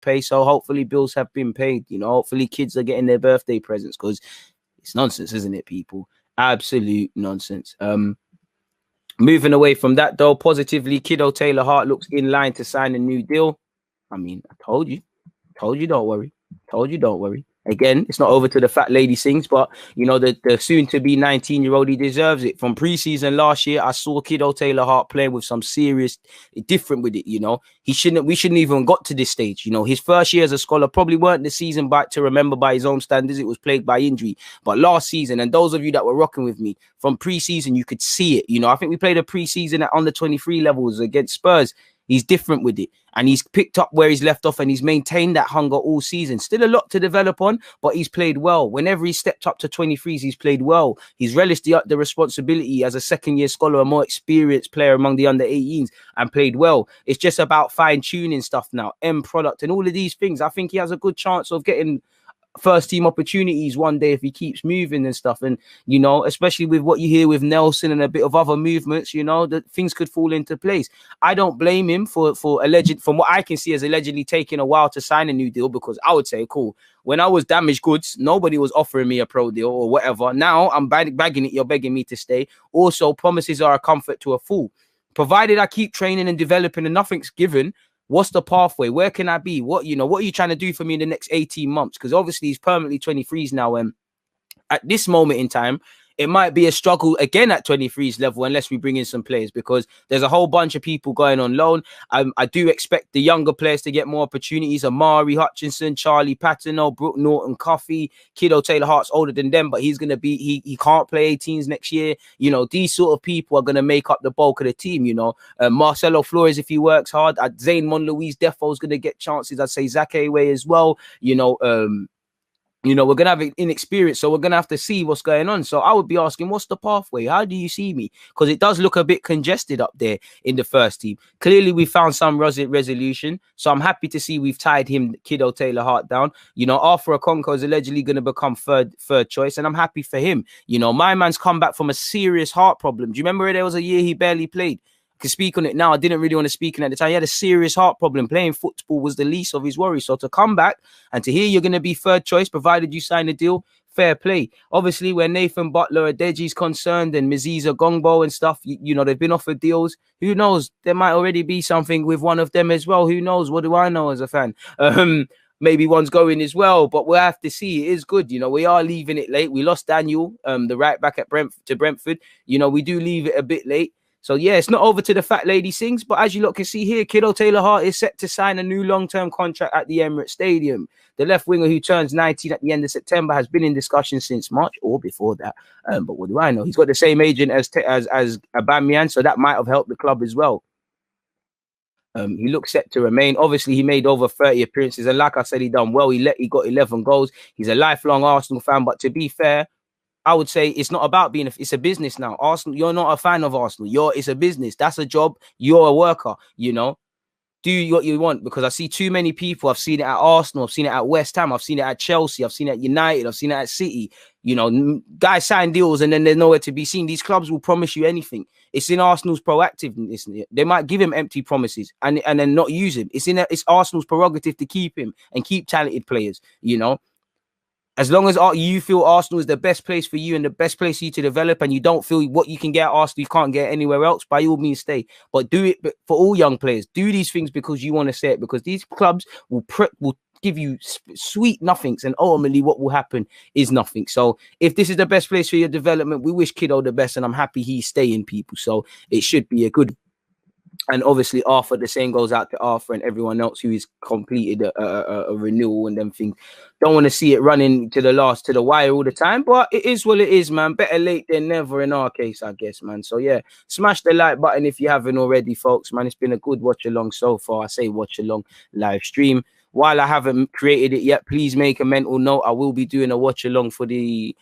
pay. So hopefully bills have been paid. You know, hopefully kids are getting their birthday presents, because it's nonsense, isn't it, people? Absolute nonsense. Moving away from that, though, positively, Kido Taylor-Hart looks in line to sign a new deal. I mean, I told you, don't worry. Told you, don't worry. Again, it's not over to the fat lady sings, but you know, the soon-to-be 19-year-old, he deserves it. From preseason last year, I saw Kido Taylor-Hart playing with some serious, different with it. You know, we shouldn't even got to this stage. You know, his first year as a scholar probably weren't the season back to remember by his own standards. It was plagued by injury. But last season, and those of you that were rocking with me from preseason, you could see it. You know, I think we played a preseason at under 23 levels against Spurs. He's different with it, and he's picked up where he's left off, and he's maintained that hunger all season. Still a lot to develop on, but he's played well. Whenever he stepped up to 23s, he's played well. He's relished the responsibility as a second-year scholar, a more experienced player among the under-18s, and played well. It's just about fine-tuning stuff now, end product, and all of these things. I think he has a good chance of getting first team opportunities one day if he keeps moving and stuff. And you know, especially with what you hear with Nelson and a bit of other movements, you know, that things could fall into place. I don't blame him for alleged, from what I can see, as allegedly taking a while to sign a new deal, because I would say, cool, when I was damaged goods, nobody was offering me a pro deal or whatever. Now I'm bagging it, you're begging me to stay. Also, promises are a comfort to a fool. Provided I keep training and developing and nothing's given, what's the pathway? Where can I be? What are you trying to do for me in the next 18 months? Because obviously he's permanently 23s now. And at this moment in time, it might be a struggle again at 23's level unless we bring in some players, because there's a whole bunch of people going on loan. I do expect the younger players to get more opportunities. Amari Hutchinson, Charlie Patino, Brooke Norton, Coffey, Kido Taylor-Hart's older than them, but he's going to be, he can't play 18s next year. You know, these sort of people are going to make up the bulk of the team, you know. Marcelo Flores, if he works hard. Zane Monlouise Defo is going to get chances. I'd say Zach Away as well, you know. You know, we're going to have inexperience, so we're going to have to see what's going on. So I would be asking, what's the pathway? How do you see me? Because it does look a bit congested up there in the first team. Clearly, we found some resolution. So I'm happy to see we've tied him, Kido Taylor-Hart, down. You know, Arthur Okonkwo is allegedly going to become third choice, and I'm happy for him. You know, my man's come back from a serious heart problem. Do you remember there was a year he barely played? Can speak on it now. I didn't really want to speak on it at the time. He had a serious heart problem. Playing football was the least of his worries. So to come back and to hear you're going to be third choice, provided you sign a deal, fair play. Obviously, where Nathan Butler, Adeji's concerned, and Miziza Gongbo and stuff, you know, they've been offered deals. Who knows? There might already be something with one of them as well. Who knows? What do I know as a fan? Maybe one's going as well, but we'll have to see. It is good. You know, we are leaving it late. We lost Daniel, the right back at Brentford. You know, we do leave it a bit late. So, yeah, it's not over to the fat lady sings. But as you lot can see here, Kido Taylor-Hart is set to sign a new long-term contract at the Emirates Stadium. The left winger, who turns 19 at the end of September, has been in discussion since March or before that. But what do I know? He's got the same agent as Aubameyang, so that might have helped the club as well. He looks set to remain. Obviously, he made over 30 appearances. And like I said, he done well. He got 11 goals. He's a lifelong Arsenal fan. But to be fair, I would say it's not about being it's a business now. Arsenal, you're not a fan of Arsenal. It's a business. That's a job. You're a worker, you know. Do what you want, because I see too many people. I've seen it at Arsenal. I've seen it at West Ham. I've seen it at Chelsea. I've seen it at United. I've seen it at City. You know, guys sign deals and then they're nowhere to be seen. These clubs will promise you anything. It's in Arsenal's proactiveness. They might give him empty promises and then not use him. It's Arsenal's prerogative to keep him and keep talented players, you know. As long as you feel Arsenal is the best place for you and the best place for you to develop, and you don't feel what you can get at Arsenal, you can't get anywhere else, by all means stay. But do it for all young players. Do these things because you want to say it, because these clubs will give you sweet nothings, and ultimately what will happen is nothing. So if this is the best place for your development, we wish Kido the best, and I'm happy he's staying, people. So it should be a good. And obviously, Arthur, the same goes out to Arthur and everyone else who has completed a renewal and them things. Don't want to see it running to the wire all the time, but it is what it is, man. Better late than never in our case, I guess, man. So, yeah, smash the like button if you haven't already, folks, man. It's been a good watch along so far. I say watch along live stream. While I haven't created it yet, please make a mental note. I will be doing a watch along for the